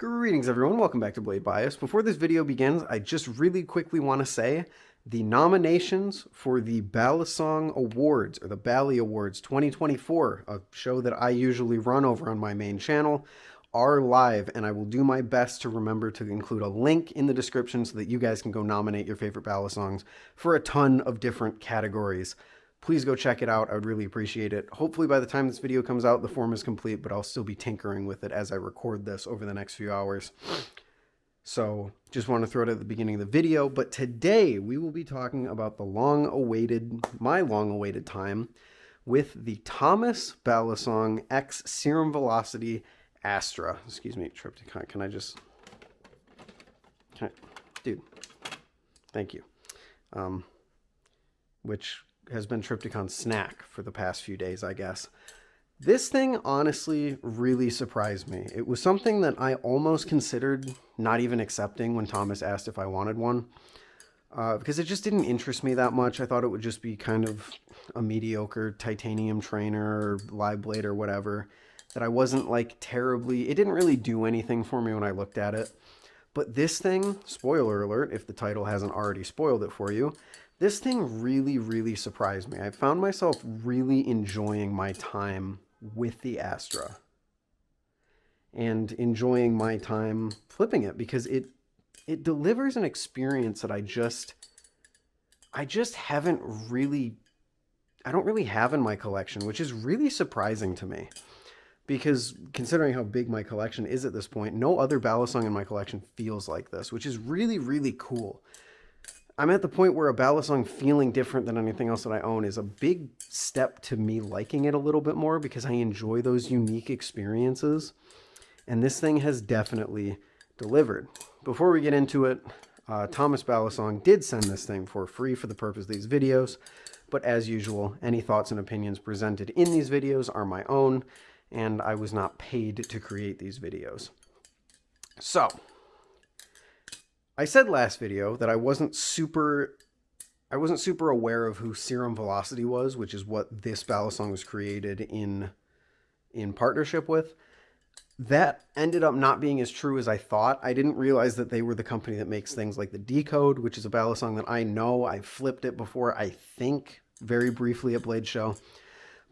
Greetings everyone, welcome back to Blade Bias. Before this video begins, I just really quickly want to say the nominations for the Balisong Awards, or the Bally Awards 2024, a show that I usually run over on my main channel, are live, and I will do my best to remember to include a link in the description so that you guys can go nominate your favorite Balisongs for a ton of different categories. Please go check it out. I would really appreciate it. Hopefully by the time this video comes out, the form is complete, but I'll still be tinkering with it as I record this over the next few hours. So just want to throw it at the beginning of the video. But today we will be talking about my long-awaited time with the Thomas Balisong X Serum Velocity Astra. Excuse me, Triptychon. Dude, thank you. Which has been Triptychon's snack for the past few days, I guess. This thing honestly really surprised me. It was something that I almost considered not even accepting when Thomas asked if I wanted one, because it just didn't interest me that much. I thought it would just be kind of a mediocre titanium trainer or live blade or whatever, that I wasn't like terribly, it didn't really do anything for me when I looked at it. But this thing, spoiler alert, if the title hasn't already spoiled it for you, this thing really, really surprised me. I found myself really enjoying my time with the Astra and enjoying my time flipping it, because it delivers an experience that I don't really have in my collection, which is really surprising to me. Because considering how big my collection is at this point, no other Balisong in my collection feels like this, which is really, really cool. I'm at the point where a Balisong feeling different than anything else that I own is a big step to me liking it a little bit more, because I enjoy those unique experiences. And this thing has definitely delivered. Before we get into it, Thomas Balisong did send this thing for free for the purpose of these videos. But as usual, any thoughts and opinions presented in these videos are my own, and I was not paid to create these videos. So, I said last video that I wasn't super aware of who Serum Velocity was, which is what this Balisong was created in partnership with. That ended up not being as true as I thought. I didn't realize that they were the company that makes things like the Decode, which is a Balisong that I know. I flipped it before, I think, very briefly at Blade Show.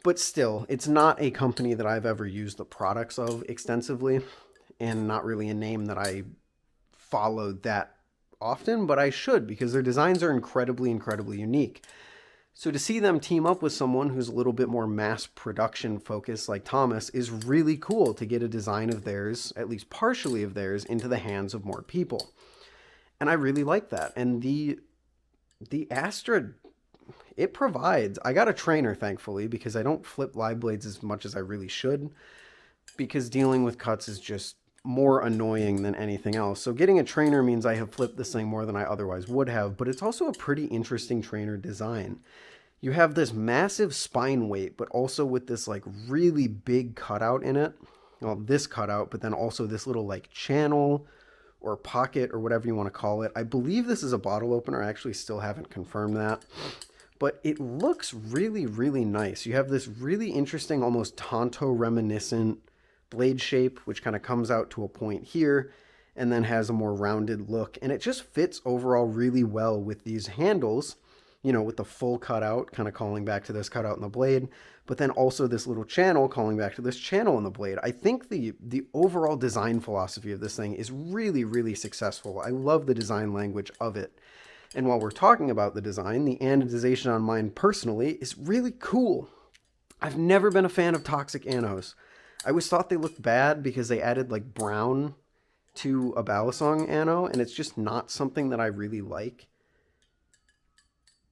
But still, it's not a company that I've ever used the products of extensively, and not really a name that I followed that often, but I should, because their designs are incredibly, incredibly unique. So to see them team up with someone who's a little bit more mass production focused like Thomas is really cool, to get a design of theirs, at least partially of theirs, into the hands of more people. And I really like that. And the Astra, it provides. I got a trainer, thankfully, because I don't flip live blades as much as I really should, because dealing with cuts is just more annoying than anything else. So getting a trainer means I have flipped this thing more than I otherwise would have, but it's also a pretty interesting trainer design. You have this massive spine weight, but also with this like really big cutout in it. Well, this cutout, but then also this little like channel or pocket or whatever you want to call it. I believe this is a bottle opener. I actually still haven't confirmed that. But it looks really, really nice. You have this really interesting, almost Tonto reminiscent blade shape, which kind of comes out to a point here and then has a more rounded look. And it just fits overall really well with these handles, you know, with the full cutout kind of calling back to this cutout in the blade, but then also this little channel calling back to this channel in the blade. I think the overall design philosophy of this thing is really, really successful. I love the design language of it. And while we're talking about the design, the anodization on mine personally is really cool. I've never been a fan of toxic anos. I always thought they looked bad because they added like brown to a Balisong ano, and it's just not something that I really like.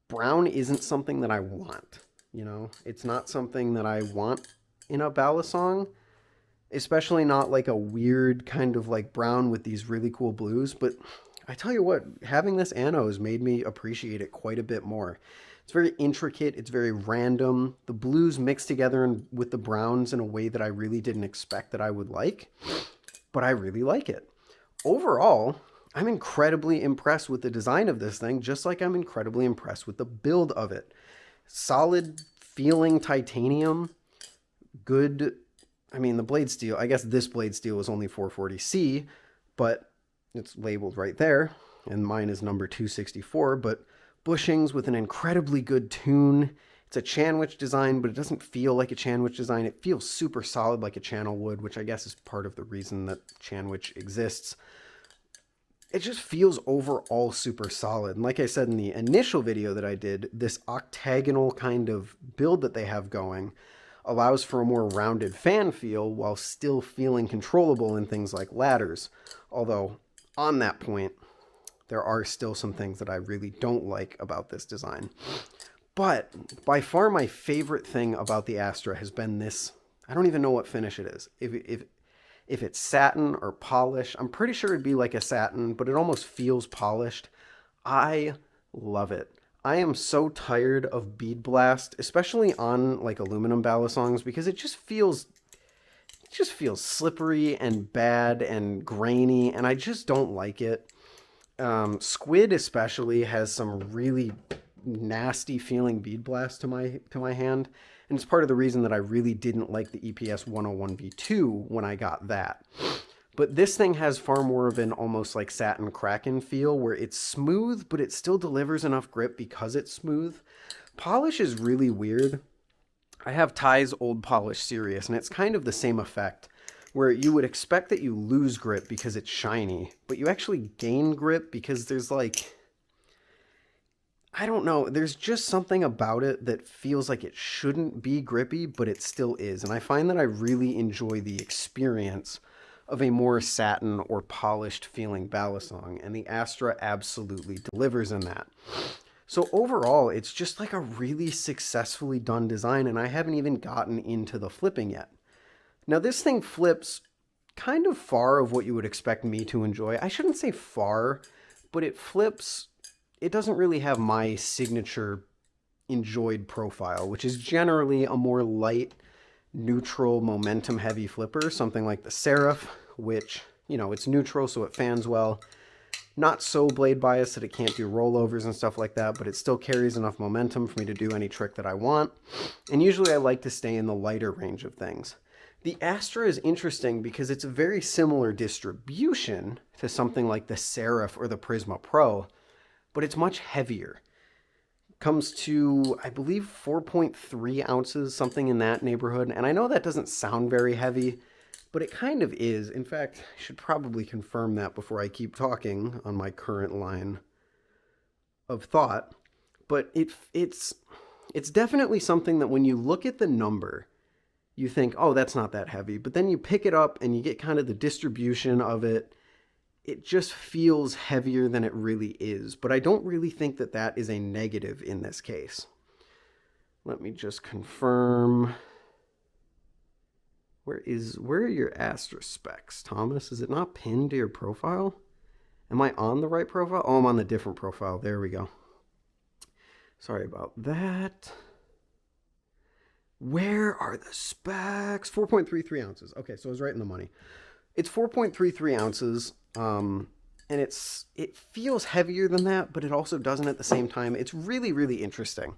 Brown isn't something that I want, you know? It's not something that I want in a Balisong, especially not like a weird kind of like brown with these really cool blues. But I tell you what, having this ano has made me appreciate it quite a bit more. It's very intricate. It's very random. The blues mix together with the browns in a way that I really didn't expect that I would like, but I really like it. Overall, I'm incredibly impressed with the design of this thing, just like I'm incredibly impressed with the build of it. Solid feeling titanium, good I mean, the blade steel, I guess this blade steel is only 440C, but it's labeled right there, and mine is number 264, but bushings with an incredibly good tune. It's a Chanwich design, but it doesn't feel like a Chanwich design. It feels super solid like a channel would, which I guess is part of the reason that Chanwich exists. It just feels overall super solid. And like I said in the initial video that I did, this octagonal kind of build that they have going allows for a more rounded fan feel while still feeling controllable in things like ladders. Although, on that point, there are still some things that I really don't like about this design. But by far my favorite thing about the Astra has been this. I don't even know what finish it is. If it's satin or polish, I'm pretty sure it'd be like a satin, but it almost feels polished. I love it. I am so tired of bead blast, especially on like aluminum balisongs, because it just feels slippery and bad and grainy, and I just don't like it. Squid especially has some really nasty feeling bead blast to my hand, and it's part of the reason that I really didn't like the EPS 101V2 when I got that. But this thing has far more of an almost like satin Kraken feel, where it's smooth, but it still delivers enough grip because it's smooth. Polish is really weird. I have Ty's Old Polish Serious, and it's kind of the same effect, where you would expect that you lose grip because it's shiny, but you actually gain grip because there's like, I don't know, there's just something about it that feels like it shouldn't be grippy, but it still is. And I find that I really enjoy the experience of a more satin or polished feeling balisong, and the Astra absolutely delivers in that. So overall, it's just like a really successfully done design, and I haven't even gotten into the flipping yet. Now this thing flips kind of far of what you would expect me to enjoy. I shouldn't say far, but it flips. It doesn't really have my signature enjoyed profile, which is generally a more light, neutral, momentum-heavy flipper, something like the Seraph, which, you know, it's neutral, so it fans well. Not so blade biased that it can't do rollovers and stuff like that, but it still carries enough momentum for me to do any trick that I want. And usually I like to stay in the lighter range of things. The Astra is interesting because it's a very similar distribution to something like the Seraph or the Prisma Pro, but it's much heavier. Comes to, I believe, 4.3 ounces, something in that neighborhood. And I know that doesn't sound very heavy, but it kind of is. In fact, I should probably confirm that before I keep talking on my current line of thought. But it's definitely something that when you look at the number, you think, oh, that's not that heavy. But then you pick it up and you get kind of the distribution of it. It just feels heavier than it really is. But I don't really think that that is a negative in this case. Let me just confirm. Where are your Astra specs, Thomas? Is it not pinned to your profile? Am I on the right profile? Oh, I'm on the different profile. There we go. Sorry about that. Where are the specs? 4.33 ounces. Okay, so I was right in the money. It's 4.33 ounces, and it feels heavier than that, but it also doesn't at the same time. It's really, really interesting.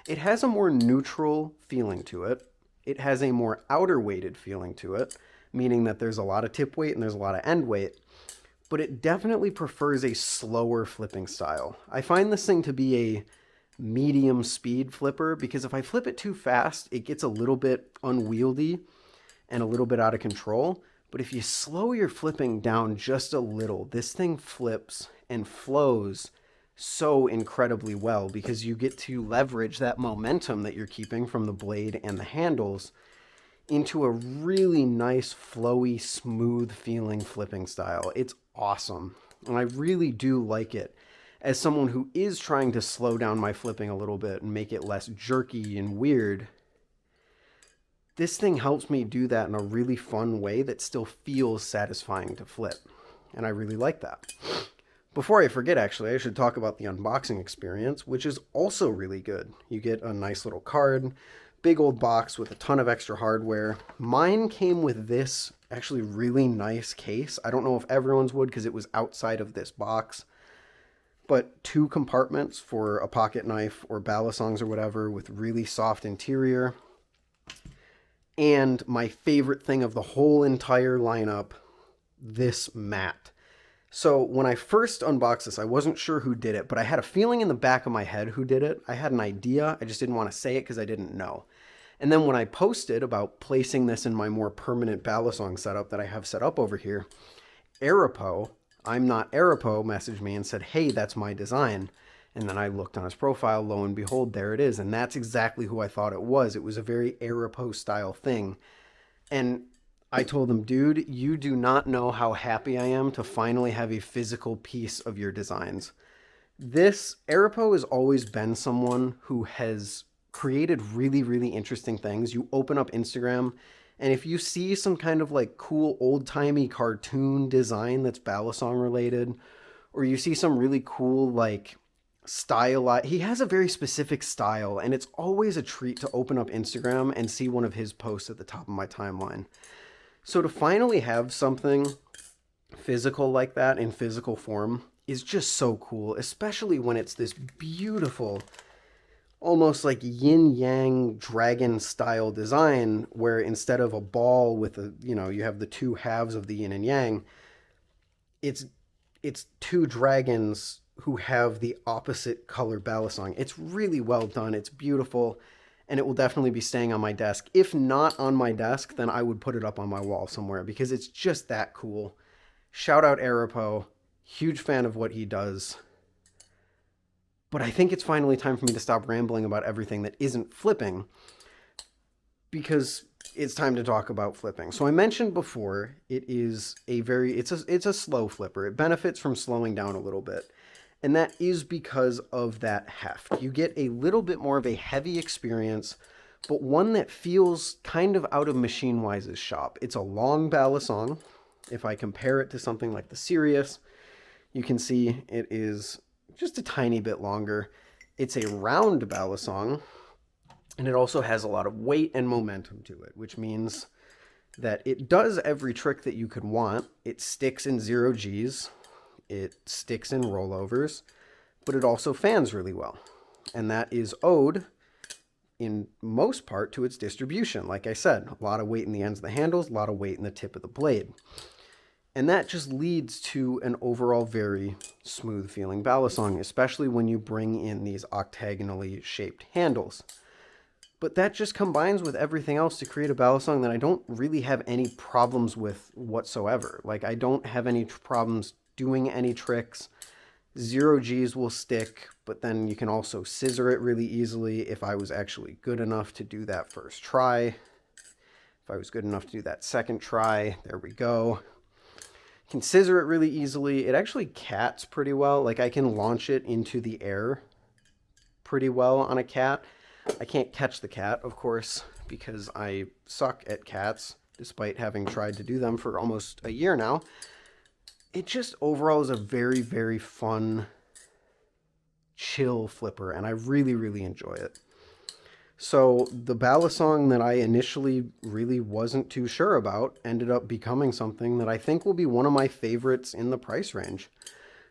It has a more neutral feeling to it. It has a more outer weighted feeling to it, meaning that there's a lot of tip weight and there's a lot of end weight, but it definitely prefers a slower flipping style. I find this thing to be a medium speed flipper because if I flip it too fast, it gets a little bit unwieldy and a little bit out of control. But if you slow your flipping down just a little, this thing flips and flows so incredibly well because you get to leverage that momentum that you're keeping from the blade and the handles into a really nice, flowy, smooth feeling flipping style. It's awesome. And I really do like it. As someone who is trying to slow down my flipping a little bit and make it less jerky and weird, this thing helps me do that in a really fun way that still feels satisfying to flip. And I really like that. Before I forget, actually, I should talk about the unboxing experience, which is also really good. You get a nice little card, big old box with a ton of extra hardware. Mine came with this actually really nice case. I don't know if everyone's would because it was outside of this box. But 2 compartments for a pocket knife or balisongs or whatever with really soft interior. And my favorite thing of the whole entire lineup, this matte. So when I first unboxed this, I wasn't sure who did it, but I had a feeling in the back of my head who did it. I had an idea. I just didn't want to say it because I didn't know. And then when I posted about placing this in my more permanent Balisong setup that I have set up over here, Arapo, I'm not Arapo, messaged me and said, hey, that's my design. And then I looked on his profile, lo and behold, there it is. And that's exactly who I thought it was. It was a very Arapo style thing. And I told him, dude, you do not know how happy I am to finally have a physical piece of your designs. This, Arapo has always been someone who has created really, really interesting things. You open up Instagram, and if you see some kind of like cool old-timey cartoon design that's Balisong related, or you see some really cool like style, he has a very specific style, and it's always a treat to open up Instagram and see one of his posts at the top of my timeline. So to finally have something physical like that in physical form is just so cool, especially when it's this beautiful, almost like yin-yang dragon style design where instead of a ball with a, you have the two halves of the yin and yang, it's two dragons who have the opposite color Balisong. It's really well done. It's beautiful. And it will definitely be staying on my desk. If not on my desk, then I would put it up on my wall somewhere because it's just that cool. Shout out Arapo. Huge fan of what he does. But I think it's finally time for me to stop rambling about everything that isn't flipping because it's time to talk about flipping. So I mentioned before, it's a slow flipper. It benefits from slowing down a little bit. And that is because of that heft. You get a little bit more of a heavy experience, but one that feels kind of out of Machine Wise's shop. It's a long Balisong. If I compare it to something like the Sirius, you can see it is just a tiny bit longer. It's a round Balisong, and it also has a lot of weight and momentum to it, which means that it does every trick that you could want. It sticks in 0 Gs. It sticks in rollovers, but it also fans really well. And that is owed in most part to its distribution. Like I said, a lot of weight in the ends of the handles, a lot of weight in the tip of the blade. And that just leads to an overall very smooth feeling Balisong, especially when you bring in these octagonally shaped handles. But that just combines with everything else to create a Balisong that I don't really have any problems with whatsoever. Like I don't have any problems doing any tricks. 0 Gs will stick, but then you can also scissor it really easily if I was actually good enough to do that first try. If I was good enough to do that second try, there we go. You can scissor it really easily. It actually cats pretty well. Like I can launch it into the air pretty well on a cat. I can't catch the cat, of course, because I suck at cats, despite having tried to do them for almost a year now. It just overall is a very, very fun, chill flipper, and I really, really enjoy it. So the Balisong that I initially really wasn't too sure about ended up becoming something that I think will be one of my favorites in the price range.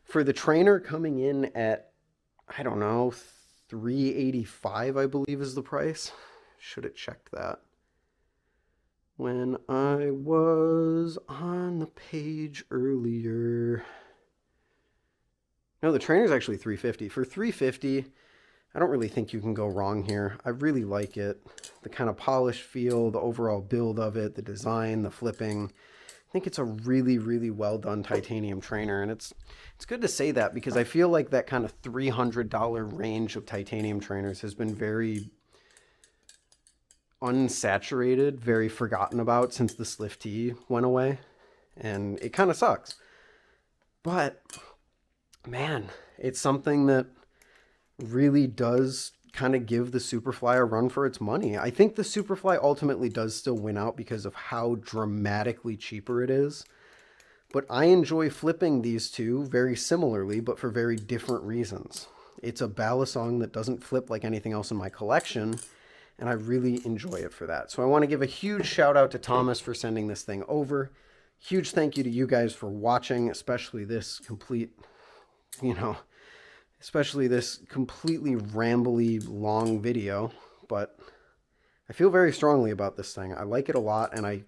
For the trainer coming in at, I don't know, $385, I believe is the price. Should have checked that when I was on the page earlier. No, the trainer's actually $350. For $350, I don't really think you can go wrong here. I really like it. The kind of polished feel, the overall build of it, the design, the flipping. I think it's a really, really well done titanium trainer. And it's good to say that because I feel like that kind of $300 range of titanium trainers has been very unsaturated, very forgotten about since the Sliff T went away, and it kind of sucks. But man, it's something that really does kind of give the Superfly a run for its money. I think the Superfly ultimately does still win out because of how dramatically cheaper it is. But I enjoy flipping these two very similarly, but for very different reasons. It's a Balisong that doesn't flip like anything else in my collection, and I really enjoy it for that. So I want to give a huge shout out to Thomas for sending this thing over. Huge thank you to you guys for watching, especially this completely rambly long video. But I feel very strongly about this thing. I like it a lot, and I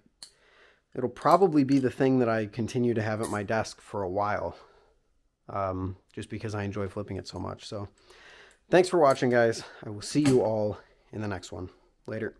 it'll probably be the thing that I continue to have at my desk for a while, just because I enjoy flipping it so much. So thanks for watching, guys. I will see you all in the next one. Later.